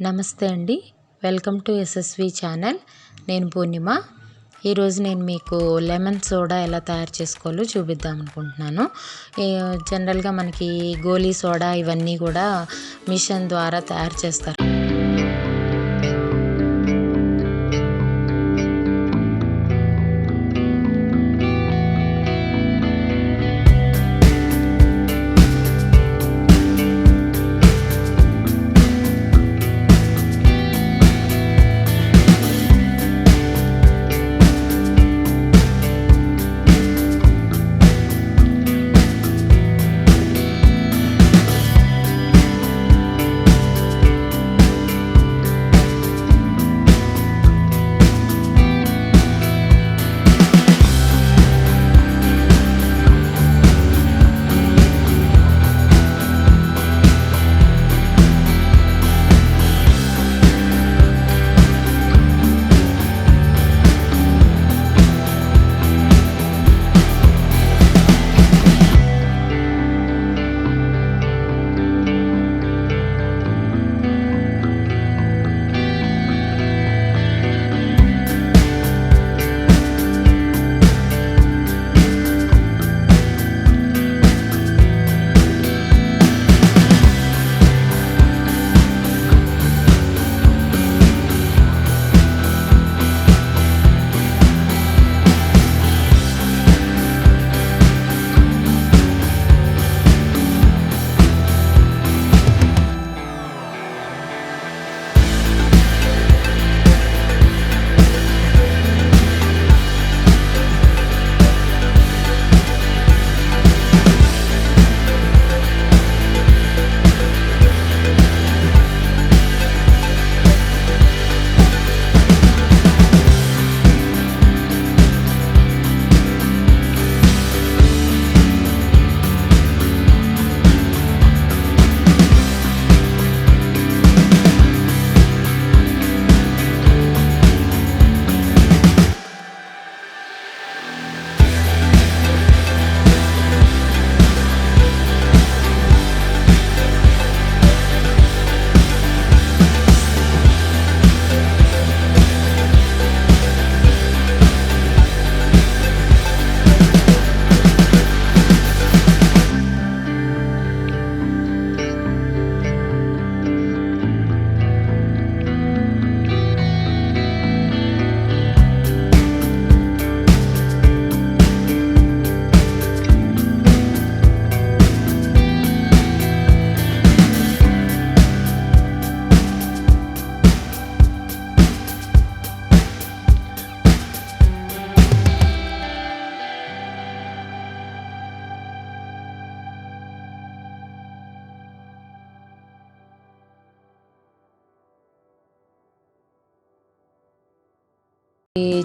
నమస్తే అండి. Welcome to SSV channel. నేను పూర్ణిమ. ఈరోజు నేను మీకు లెమన్ సోడా ఎలా తయారు చేసుకోవాలో చూపిద్దాం అనుకుంటున్నాను. జనరల్గా మనకి గోలీ సోడా ఇవన్నీ కూడా మిషన్ ద్వారా తయారు చేస్తారు.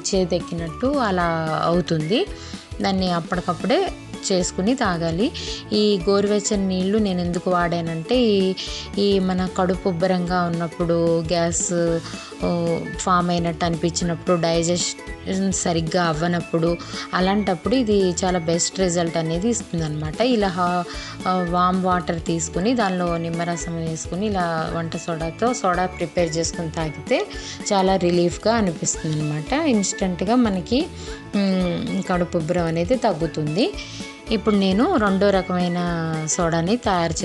చేదెక్కినట్టు అలా అవుతుంది. దాన్ని అప్పటికప్పుడే చేసుకుని తాగాలి. ఈ గోరువెచ్చని నీళ్ళు నేను ఎందుకు వాడానంటే ఈ మన కడుపు ఉబ్బరంగా ఉన్నప్పుడు, గ్యాస్ ఫామ్ అయినట్టు అనిపించినప్పుడు, డైజెషన్ సరిగ్గా అవ్వనప్పుడు, అలాంటప్పుడు ఇది చాలా బెస్ట్ రిజల్ట్ అనేది ఇస్తుందన్నమాట. ఇలా వామ్ వాటర్ తీసుకుని దానిలో నిమ్మరసం వేసుకుని ఇలా వంట సోడా ప్రిపేర్ చేసుకుని తాగితే చాలా రిలీఫ్గా అనిపిస్తుంది అనమాట. ఇన్స్టెంట్గా మనకి కడుపు ఉబ్బరం అనేది తగ్గుతుంది. ఇప్పుడు నేను రెండో రకమైన సోడాని తయారు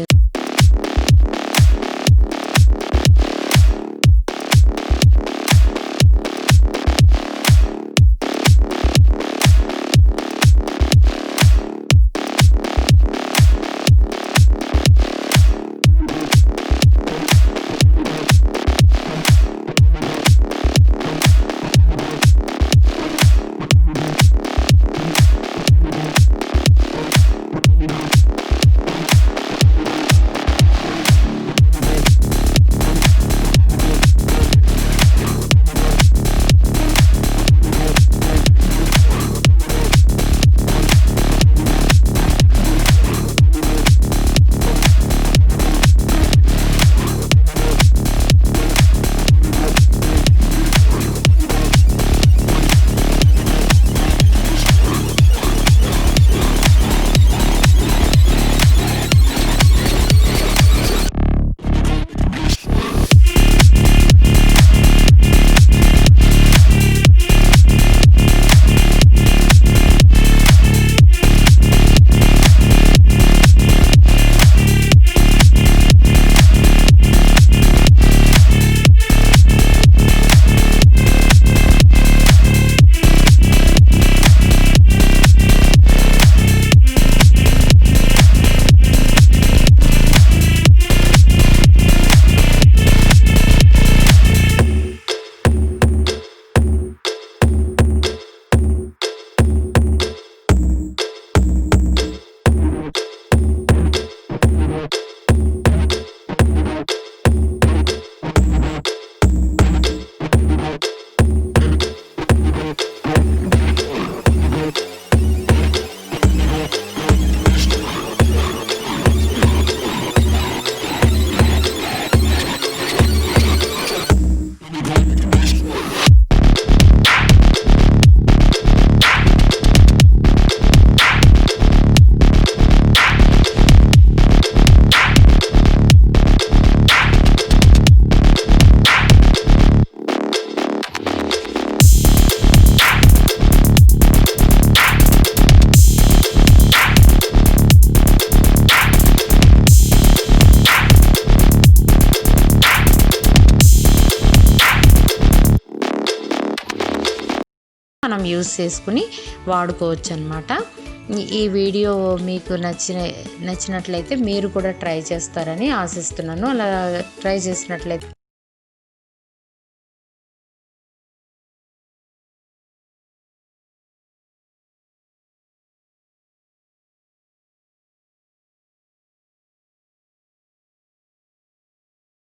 మనం యూస్ చేసుకుని వాడుకోవచ్చు అన్నమాట. ఈ వీడియో మీకు నచ్చినట్లయితే మీరు కూడా ట్రై చేస్తారని ఆశిస్తున్నాను. అలా ట్రై చేసినట్లయితే